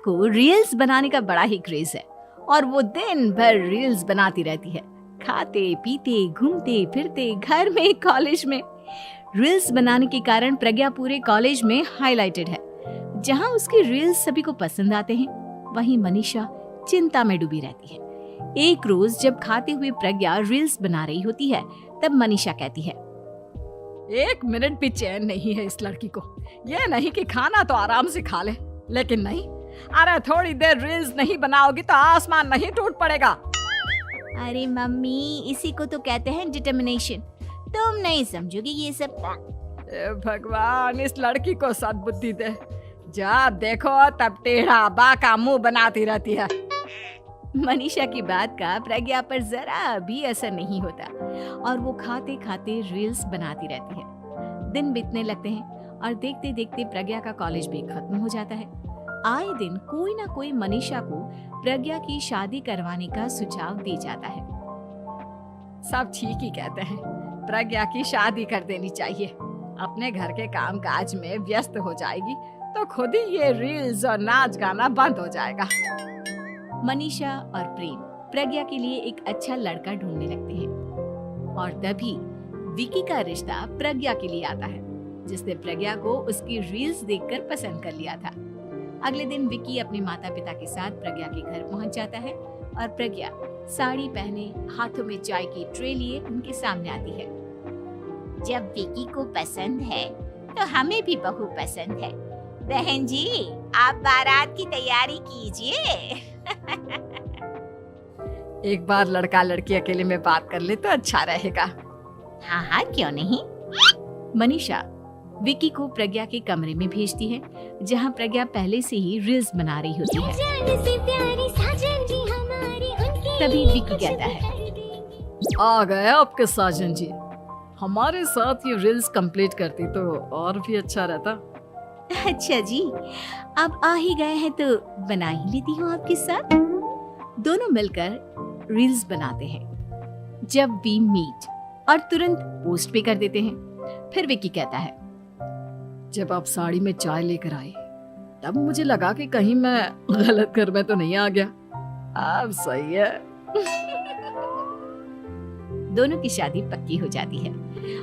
को रील्स बनाने का बड़ा ही क्रेज है और वो दिन भर रील्स बनाती रहती है। खाते पीते घूमते फिरते घर में कॉलेज में रील्स बनाने के कारण प्रज्ञा पूरे कॉलेज में हाईलाइटेड है। जहां उसकी रील्स सभी को पसंद आते हैं, वहीं मनीषा चिंता में डूबी रहती है। एक रोज जब खाते हुए प्रज्ञा रील्स बना रही होती है, तब मनीषा कहती है, 1 मिनट भी चैन नहीं है इस लड़की को। ये नहीं कि खाना तो आराम से खा ले, लेकिन नहीं, अरे थोड़ी देर रील्स नहीं बनाओगी तो आसमान नहीं टूट पड़ेगा। अरे मम्मी, इसी को तो कहते हैं डिटर्मिनेशन। तुम नहीं समझोगी ये सब। भगवान, इस लड़की को सद्बुद्धि दे। जब देखो तब टेढ़ा बाका मुंह बनाती रहती है। मनीषा की बात का प्रज्ञा पर जरा भी असर नहीं होता और वो खाते खाते रील्स बनाती रहती है। दिन बीतने लगते हैं और देखते देखते प्रज्ञा का कॉलेज भी खत्म हो जाता है। आए दिन कोई ना कोई मनीषा को प्रज्ञा की शादी करवाने का सुझाव दी जाता है। सब ठीक ही कहते हैं, प्रज्ञा की शादी कर देनी चाहिए। अपने घर के काम काज में व्यस्त हो जाएगी तो खुद ही ये रील्स और नाच गाना बंद हो जाएगा। मनीषा और प्रेम प्रज्ञा के लिए एक अच्छा लड़का ढूंढने लगते हैं और तभी विकी का रिश्ता प्रज्ञा के लिए आता है, जिसने प्रज्ञा को उसकी रील्स देखकर पसंद कर लिया था। अगले दिन विकी अपने माता पिता के साथ प्रज्ञा के घर पहुंच जाता है और प्रज्ञा साड़ी पहने हाथों में चाय की ट्रे लिए उनके सामने आती है। जब विकी को पसंद है तो हमें भी बहू पसंद है। बहन जी, आप बारात की तैयारी कीजिए। एक बार लड़का लड़की अकेले में बात कर ले तो अच्छा रहेगा। हाँ हाँ, क्यों नहीं। मनीषा विकी को प्रज्ञा के कमरे में भेजती है, जहां प्रज्ञा पहले से ही रील्स बना रही होती है। तभी विकी कहता है, आ गए आपके साजन जी। हमारे साथ ये रील्स कंप्लीट करती तो और भी अच्छा रहता। अच्छा जी, अब आ ही गए हैं तो बना ही लेती हूँ आपके साथ। दोनों मिलकर रील्स बनाते हैं। जब वी मीट और तुरंत पोस्ट भी कर देते हैं। फिर विकी कहता है, जब आप साड़ी में चाय लेकर आए तब मुझे लगा कि कहीं मैं गलत घर में तो नहीं आ गया। अब सही है। दोनों की शादी पक्की हो जाती है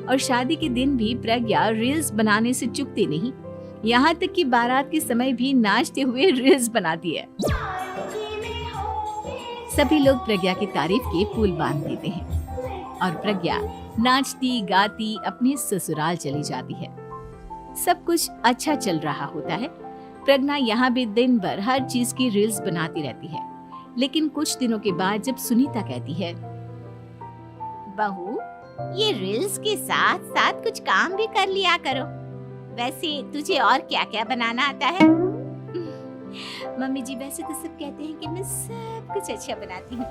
और शादी के दिन भी प्रज्ञा रील्स बनाने से चूकती नहीं। यहाँ तक कि बारात के समय भी नाचते हुए रील्स बनाती है। सभी लोग प्रज्ञा की तारीफ के पुल बांध देते हैं और प्रज्ञा नाचती गाती अपने ससुराल चली जाती है। सब कुछ अच्छा चल रहा होता है। प्रज्ञा यहाँ भी दिन भर हर चीज की रील्स बनाती रहती है। लेकिन कुछ दिनों के बाद जब सुनीता कहती है, बहू, ये रील्स के साथ साथ कुछ काम भी कर लिया करो। वैसे तुझे और क्या क्या बनाना आता है? मम्मी जी, वैसे तो सब कहते हैं कि मैं सब कुछ अच्छा बनाती हूँ,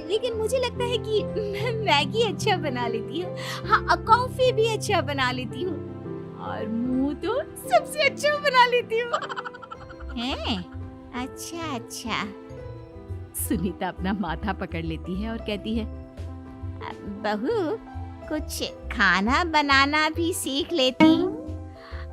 लेकिन मुझे लगता है कि मैं मैगी अच्छा बना लेती हूँ। हाँ, कॉफी भी अच्छा बना लेती हूँ और मुंह तो सबसे अच्छा बना लेती हूँ। हैं? अच्छा अच्छा। सुनीता अपना माथा पकड़ लेती है और कहती है, बहू, कुछ खाना बनाना भी सीख लेती।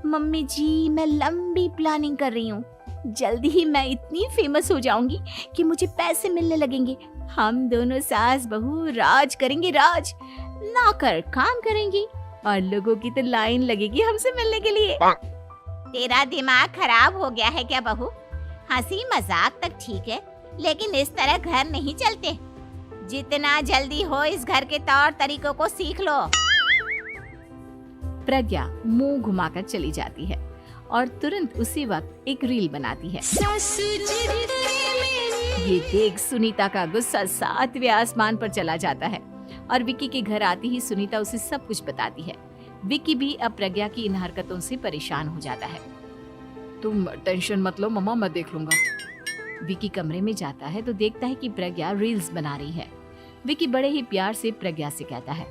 मम्मी जी, मैं लंबी प्लानिंग कर रही हूँ। जल्दी ही मैं इतनी फेमस हो जाऊंगी कि मुझे पैसे मिलने लगेंगे। हम दोनों सास बहू राज करेंगे, राज। नौकर काम करेंगी और लोगों की तो लाइन लगेगी हमसे मिलने के लिए। तेरा दिमाग खराब हो गया है क्या बहू? हंसी मजाक तक ठीक है, लेकिन इस तरह घर नहीं चलते। जितना जल्दी हो इस घर के तौर तरीकों को सीख लो। प्रज्ञा मुंह घुमाकर चली जाती है और तुरंत उसी वक्त एक रील बनाती है। ये देख सुनीता का गुस्सा 7वें आसमान पर चला जाता है और विकी के घर आती ही सुनीता उसे सब कुछ बताती है। विकी भी अब प्रज्ञा की इन हरकतों से परेशान हो जाता है। तुम टेंशन मत लो मम्मा, मैं देख लूंगा। विकी कमरे में जाता है तो देखता है कि प्रज्ञा रील्स बना रही है। विकी बड़े ही प्यार से प्रज्ञा से कहता है,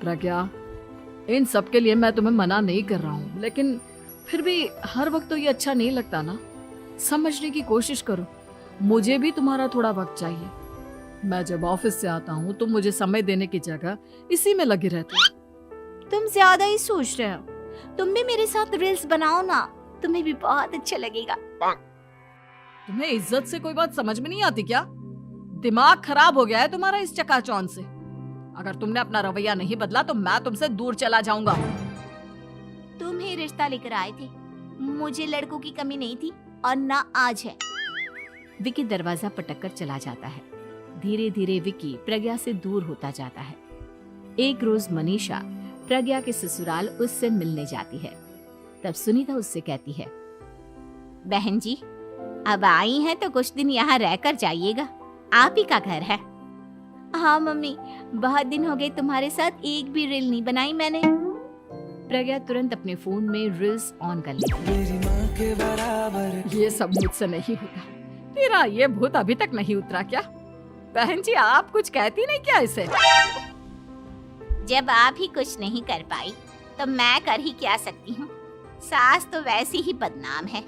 प्रज्ञा, इन सब के लिए मैं तुम्हें मना नहीं कर रहा हूँ, लेकिन फिर भी हर वक्त तो ये अच्छा नहीं लगता ना। समझने की कोशिश करो, मुझे भी तुम्हारा थोड़ा वक्त चाहिए। मैं जब ऑफिस से आता हूँ तो मुझे समय देने की जगह इसी में लगे रहते हो। तुम ज्यादा ही सोच रहे हो। तुम भी मेरे साथ रील्स बनाओ ना, तुम्हें भी बहुत अच्छा लगेगा। तुम्हें इज्जत से कोई बात समझ में नहीं आती क्या? दिमाग खराब हो गया है तुम्हारा इस चकाचौंध से। अगर तुमने अपना रवैया नहीं बदला तो मैं तुमसे दूर चला जाऊंगा। तुम ही रिश्ता लेकर आए थे, मुझे लड़कों की कमी नहीं थी और ना आज है। विकी दरवाजा पटककर चला जाता है। धीरे धीरे विकी प्रज्ञा से दूर होता जाता है। एक रोज मनीषा प्रज्ञा के ससुराल उससे मिलने जाती है। तब सुनीता उससे कहती है, बहन जी, अब आई हैं तो कुछ दिन यहाँ रहकर जाइएगा, आप ही का घर है। हाँ मम्मी, बहुत दिन हो गए तुम्हारे साथ एक भी रील नहीं बनाई मैंने। प्रज्ञा तुरंत अपने फोन में रील्स ऑन कर लेती है। ये सब मुझसे नहीं होता। तेरा ये भूत अभी तक नहीं उतरा क्या? बहन जी, आप कुछ कहती नहीं क्या इसे? जब आप ही कुछ नहीं कर पाई तो मैं कर ही क्या सकती हूँ। सास तो वैसी ही बदनाम है।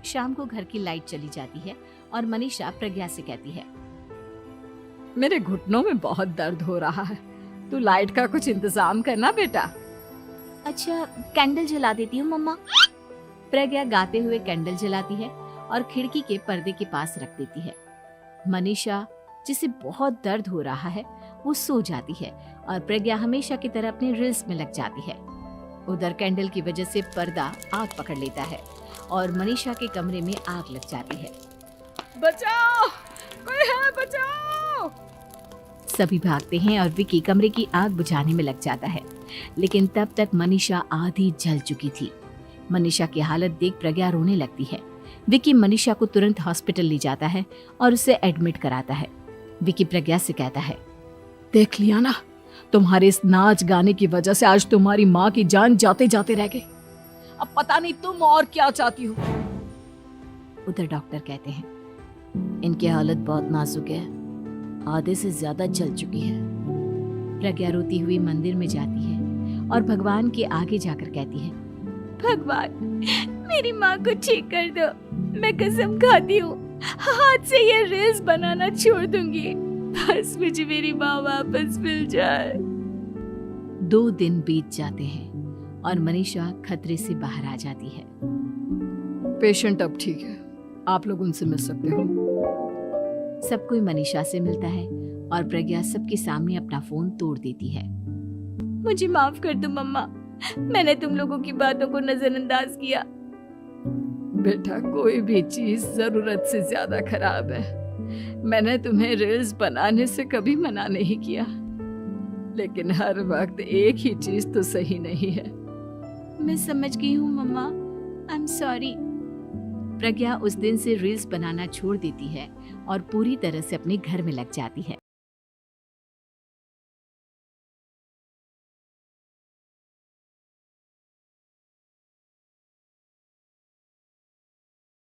शाम को घर की लाइट चली जाती है और मनीषा प्रज्ञा से कहती है, मेरे घुटनों में बहुत दर्द हो रहा है, तू लाइट का कुछ इंतजाम करना बेटा। अच्छा, कैंडल जला देती हूँ मम्मा। प्रज्ञा गाते हुए कैंडल जलाती है और खिड़की के पर्दे के पास रख देती है। मनीषा, जिसे बहुत दर्द हो रहा है, वो सो जाती है और प्रज्ञा हमेशा की तरह अपने रील्स में लग जाती है। उधर कैंडल की वजह से पर्दा आग पकड़ लेता है और मनीषा के कमरे में आग लग जाती है। बचाओ, कोई है, बचाओ! सभी भागते हैं और विकी कमरे की आग बुझाने में लग जाता है, लेकिन तब तक मनीषा आधी जल चुकी थी। मनीषा की हालत देख प्रज्ञा रोने लगती है। विकी मनीषा को तुरंत हॉस्पिटल ले जाता है और उसे एडमिट कराता है। विकी प्रज्ञा से कहता है, देख लिया ना, तुम्हारे इस नाच गाने की वजह से आज तुम्हारी माँ की जान जाते जाते रह गई। अब पता नहीं तुम और क्या चाहती हो। उधर डॉक्टर कहते हैं, इनकी हालत बहुत नाजुक है, आधे से ज्यादा जल चुकी है। प्रज्ञा रोती हुई मंदिर में जाती है और भगवान के आगे जाकर कहती है, भगवान, मेरी माँ को ठीक कर दो। मैं कसम खाती हूँ हाथ से ये रील्स बनाना छोड़ दूंगी, बस मुझे मेरी माँ वापस मिल जाए। 2 दिन बीत जाते हैं और मनीषा खतरे से बाहर आ जाती है। पेशेंट अब ठीक है, आप लोग उनसे मिल सकते हो। सब कोई मनीषा से मिलता है और प्रज्ञा सबके सामने अपना फोन तोड़ देती है। मुझे माफ कर दो मम्मा, मैंने तुम लोगों की बातों को नजरअंदाज किया। बेटा, कोई भी चीज जरूरत से ज्यादा खराब है। मैंने तुम्हें रील्स बनाने से कभी मना नहीं किया, लेकिन हर वक्त एक ही चीज तो सही नहीं है। मैं समझ गई हूँ मम्मा, आई एम सॉरी। प्रज्ञा उस दिन से रील्स बनाना छोड़ देती है और पूरी तरह से अपने घर में लग जाती है।